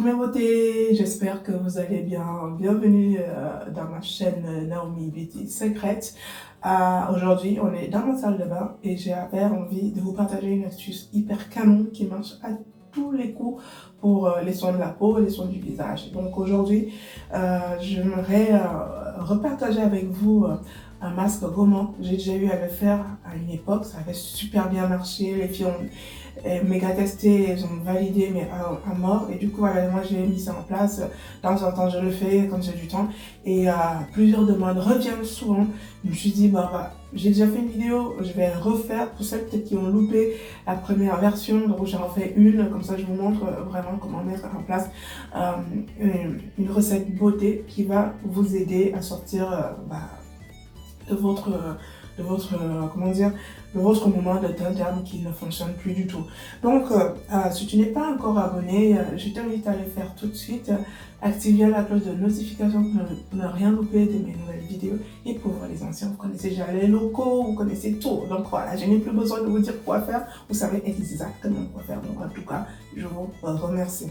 mes beautés, j'espère que vous allez bien. Bienvenue dans ma chaîne Naomi Beauty Secrets. Aujourd'hui, on est dans ma salle de bain et j'ai envie de vous partager une astuce hyper canon qui marche à tous les coups pour les soins de la peau et les soins du visage. Donc aujourd'hui, j'aimerais repartager avec vous un masque gommant. J'ai déjà eu à le faire à une époque, ça avait super bien marché, les filles ont méga testé, elles ont validé mais à mort, et du coup voilà, moi j'ai mis ça en place. De temps en temps je le fais quand j'ai du temps et plusieurs demandes reviennent souvent. Je me suis dit bah, j'ai déjà fait une vidéo, je vais refaire pour celles peut-être qui ont loupé la première version, donc j'en refais une, comme ça je vous montre vraiment comment mettre en place une recette beauté qui va vous aider à sortir de votre moment de teint qui ne fonctionne plus du tout. Donc, si tu n'es pas encore abonné, je t'invite à le faire tout de suite. Activez la cloche de notification pour ne rien louper de mes nouvelles vidéos. Et pour les anciens, vous connaissez déjà les locaux, vous connaissez tout. Donc voilà, je n'ai plus besoin de vous dire quoi faire. Vous savez exactement quoi faire. Donc en tout cas, je vous remercie.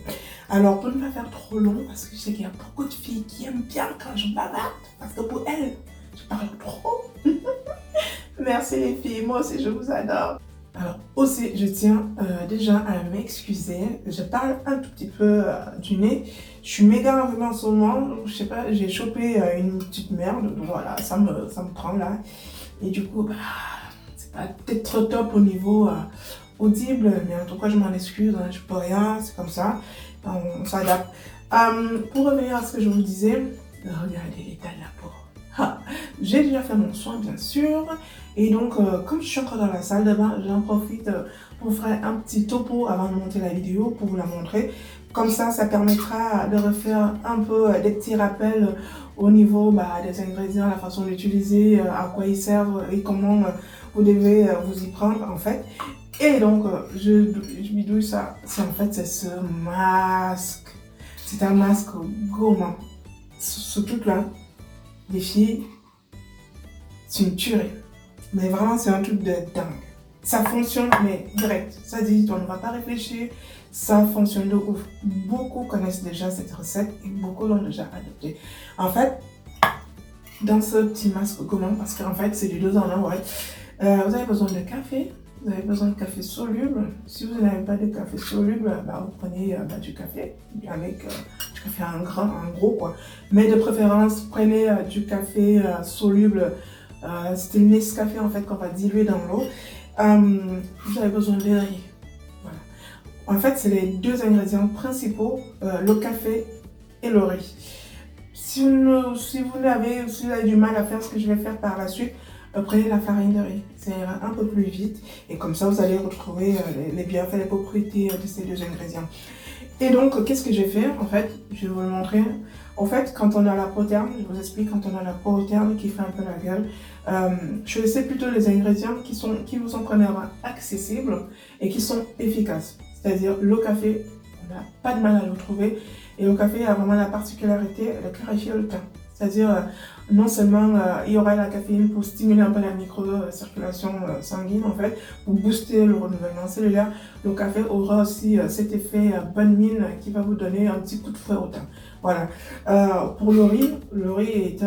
Alors, pour ne pas faire trop long, parce que je sais qu'il y a beaucoup de filles qui aiment bien quand je bavarde, parce que pour elles, je parle trop. Merci les filles, moi aussi je vous adore. Alors aussi, je tiens déjà à m'excuser. Je parle un tout petit peu du nez. Je suis méga enrhumée en ce moment. Je sais pas, j'ai chopé une petite merde. Donc voilà, ça me prend là. Et du coup, c'est pas peut-être trop top au niveau audible. Mais en tout cas, je m'en excuse. Hein, je peux rien, c'est comme ça. On s'adapte. Pour revenir à ce que je vous disais, regardez l'état de la peau. J'ai déjà fait mon soin bien sûr, et donc comme je suis encore dans la salle de bain, j'en profite pour faire un petit topo avant de monter la vidéo pour vous la montrer. Comme ça permettra de refaire un peu des petits rappels au niveau des ingrédients, la façon d'utiliser, à quoi ils servent et comment vous devez vous y prendre en fait. Et donc je bidouille ça, c'est ce masque. C'est un masque gommant, ce truc là. Les filles, c'est une tuerie. Mais vraiment, c'est un truc de dingue. Ça fonctionne, mais direct. Ça dit, on ne va pas réfléchir. Ça fonctionne de ouf. Beaucoup connaissent déjà cette recette et beaucoup l'ont déjà adoptée. En fait, dans ce petit masque gommant, parce qu'en fait, c'est du 2 en 1, ouais. Vous avez besoin de café. Vous avez besoin de café soluble. Si vous n'avez pas de café soluble, vous prenez du café avec du café en gros quoi. Mais de préférence, prenez du café soluble. C'est le Nescafé en fait qu'on va diluer dans l'eau. Vous avez besoin de riz. Voilà. En fait, c'est les deux ingrédients principaux, le café et le riz. Si vous avez du mal à faire ce que je vais faire par la suite, prenez la farine de riz, ça ira un peu plus vite et comme ça vous allez retrouver les bienfaits, les propriétés de ces deux ingrédients. Et donc qu'est-ce que j'ai fait en fait? Je vais vous le montrer. En fait, quand on a la peau terne, je vous explique, quand on a la peau terne qui fait un peu la gueule, choisissez plutôt les ingrédients qui vous sont premièrement accessibles et qui sont efficaces. C'est-à-dire le café, on n'a pas de mal à le trouver et le café a vraiment la particularité de clarifier le teint. C'est-à-dire, non seulement il y aura la caféine pour stimuler un peu la micro-circulation sanguine, en fait, pour booster le renouvellement cellulaire, le café aura aussi cet effet bonne mine qui va vous donner un petit coup de fouet au teint. Voilà. Pour le riz est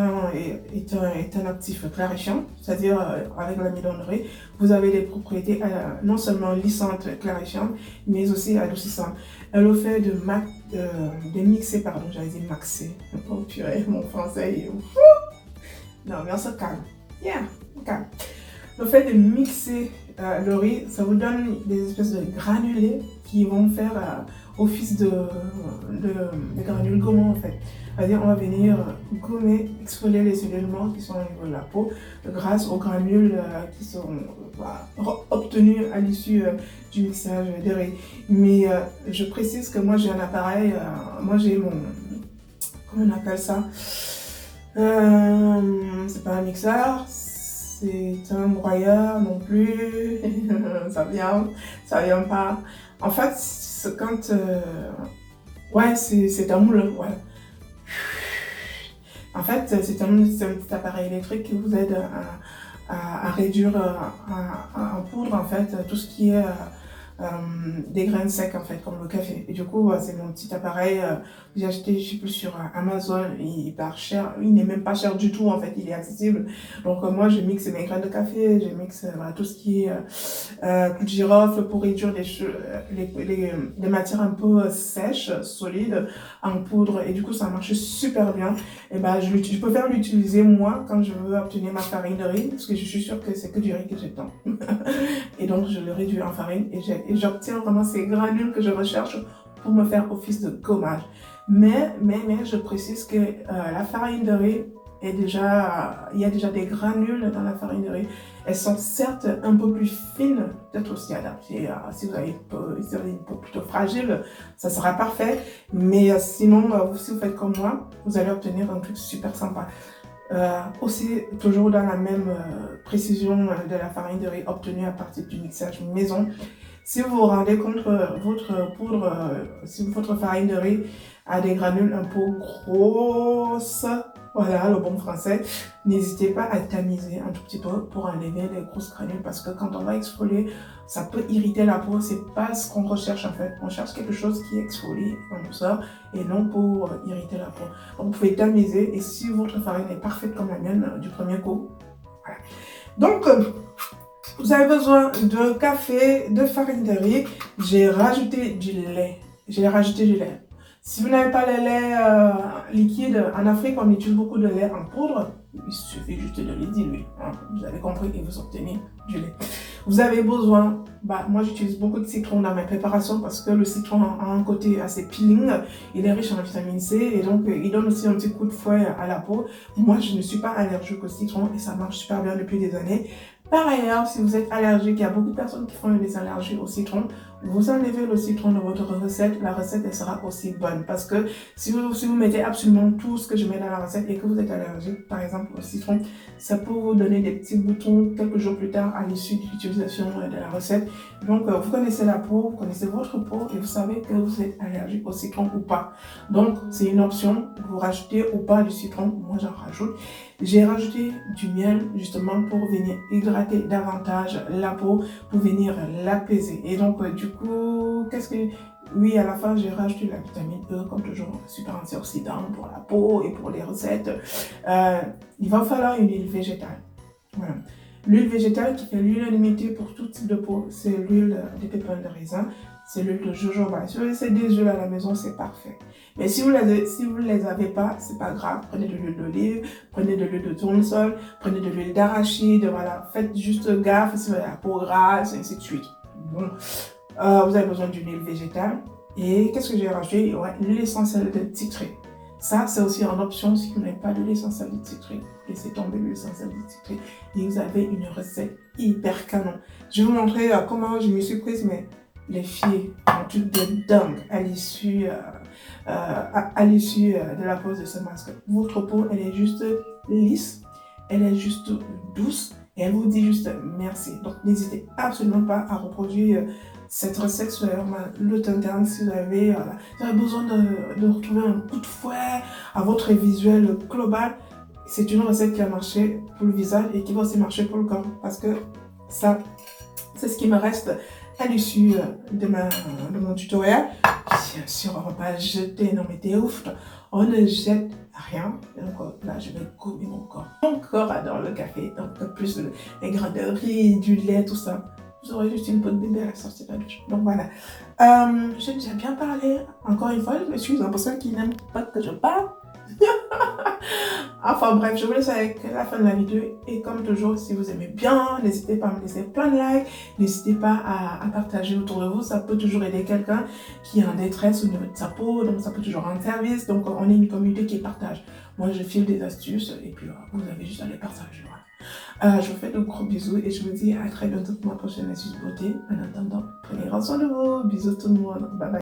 un actif clarifiant, c'est-à-dire avec l'amidon de riz, vous avez des propriétés non seulement lissantes, clarifiantes, mais aussi adoucissantes. Le fait de mixer, pardon, j'allais dire maxer. Oh purée, mon français est ouf. Non, mais on se calme. Yeah, on calme. Le fait de mixer le riz, ça vous donne des espèces de granulés qui vont faire office de granules gommants en fait. C'est-à-dire on va venir gommer, exfolier les cellules mortes qui sont au niveau de la peau grâce aux granules qui sont obtenus à l'issue du mixage de riz. Mais je précise que moi j'ai un appareil, moi j'ai mon... comment on appelle ça? C'est pas un mixeur, c'est un broyeur non plus. ça vient pas. En fait, quand ouais, c'est un moule, ouais. En fait, c'est un petit appareil électrique qui vous aide à réduire en poudre en fait tout ce qui est des graines secs en fait, comme le café. Et du coup, c'est mon petit appareil que j'ai acheté, je sais plus, sur Amazon. Il est pas cher, il n'est même pas cher du tout en fait, il est accessible. Donc moi, je mixe mes graines de café, je mixe voilà, tout ce qui est clou de girofle pour réduire les matières un peu sèches, solides, en poudre. Et du coup, ça marche super bien. Et ben, je préfère l'utiliser moi quand je veux obtenir ma farine de riz, parce que je suis sûre que c'est que du riz que j'ai dedans. Et donc, je le réduis en farine et j'obtiens vraiment ces granules que je recherche pour me faire office de gommage. Mais je précise que la farine de riz est déjà, il y a déjà des granules dans la farine de riz. Elles sont certes un peu plus fines, peut-être aussi adaptées. Si vous avez une peau plutôt fragile, ça sera parfait. Mais sinon, si vous faites comme moi, vous allez obtenir un truc super sympa. Aussi, toujours dans la même précision de la farine de riz obtenue à partir du mixage maison. Si vous vous rendez compte votre poudre, si votre farine de riz a des granules un peu grosses, voilà le bon français, n'hésitez pas à tamiser un tout petit peu pour enlever les grosses granules parce que quand on va exfolier, ça peut irriter la peau. C'est pas ce qu'on recherche en fait. On cherche quelque chose qui exfolie comme ça et non pour irriter la peau. Donc, vous pouvez tamiser et si votre farine est parfaite comme la mienne du premier coup, voilà. Donc, vous avez besoin de café, de farine de riz. J'ai rajouté du lait. Si vous n'avez pas le lait liquide, en Afrique, on utilise beaucoup de lait en poudre. Il suffit juste de le diluer. Hein. Vous avez compris et vous obtenez du lait. Vous avez besoin, moi j'utilise beaucoup de citron dans mes préparations parce que le citron a un côté assez peeling. Il est riche en vitamine C et donc il donne aussi un petit coup de fouet à la peau. Moi, je ne suis pas allergique au citron et ça marche super bien depuis des années. Par ailleurs, si vous êtes allergique, il y a beaucoup de personnes qui font des allergies au citron. Vous enlevez le citron de votre recette, la recette elle sera aussi bonne. Parce que si vous mettez absolument tout ce que je mets dans la recette et que vous êtes allergique, par exemple au citron, ça peut vous donner des petits boutons quelques jours plus tard à l'issue de l'utilisation de la recette. Donc, vous connaissez la peau, vous connaissez votre peau et vous savez que vous êtes allergique au citron ou pas. Donc, c'est une option, vous rajoutez ou pas du citron. Moi, j'en rajoute. J'ai rajouté du miel justement pour venir hydrater davantage la peau, pour venir l'apaiser. Et donc, du coup, oui, à la fin, j'ai rajouté la vitamine E, comme toujours, super antioxydant pour la peau et pour les recettes. Il va falloir une huile végétale. Voilà. L'huile végétale qui fait l'unanimité pour tout type de peau, c'est l'huile des pépins de raisin, c'est l'huile de jojoba. Si vous avez des huiles à la maison, c'est parfait. Mais si vous les avez pas, c'est pas grave. Prenez de l'huile d'olive, prenez de l'huile de tournesol, prenez de l'huile d'arachide, voilà. Faites juste gaffe si vous avez la peau grasse, et ainsi de suite. Bon. Vous avez besoin d'une huile végétale. Et qu'est-ce que j'ai rajouté? Ouais, l'huile essentielle de citron. Ça, c'est aussi en option si vous n'avez pas d'huile essentielle de citron. Laissez tomber l'huile essentielle de citron et vous avez une recette hyper canon. Je vais vous montrer comment je me suis prise, mais les filles, un truc de dingue à l'issue de la pose de ce masque. Votre peau, elle est juste lisse, elle est juste douce et elle vous dit juste merci. Donc, n'hésitez absolument pas à reproduire cette recette sur le Tintin si vous avez besoin de retrouver un coup de fouet à votre visuel global. C'est une recette qui a marché pour le visage et qui va aussi marcher pour le corps parce que ça, c'est ce qui me reste à l'issue de mon tutoriel. Bien sûr, on ne va pas jeter, non mais t'es ouf, on ne jette rien. Donc là, je vais gommer mon corps. Mon corps adore le café, donc plus les grains de riz, du lait, tout ça. Vous aurez juste une peau de bébé à la sortie de la douche. Donc voilà. J'ai déjà bien parlé. Encore une fois, je m'excuse pour ceux qui n'aiment pas que je parle. Enfin bref, je vous laisse avec la fin de la vidéo. Et comme toujours, si vous aimez bien, n'hésitez pas à me laisser plein de likes. N'hésitez pas à partager autour de vous. Ça peut toujours aider quelqu'un qui est en détresse au niveau de sa peau. Donc ça peut toujours rendre service. Donc on est une communauté qui partage. Moi, je file des astuces. Et puis vous avez juste à les partager. Voilà. Je vous fais de gros bisous. Et je vous dis à très bientôt pour ma prochaine astuce beauté. En attendant, prenez grand soin de vous. Bisous tout le monde. Bye bye.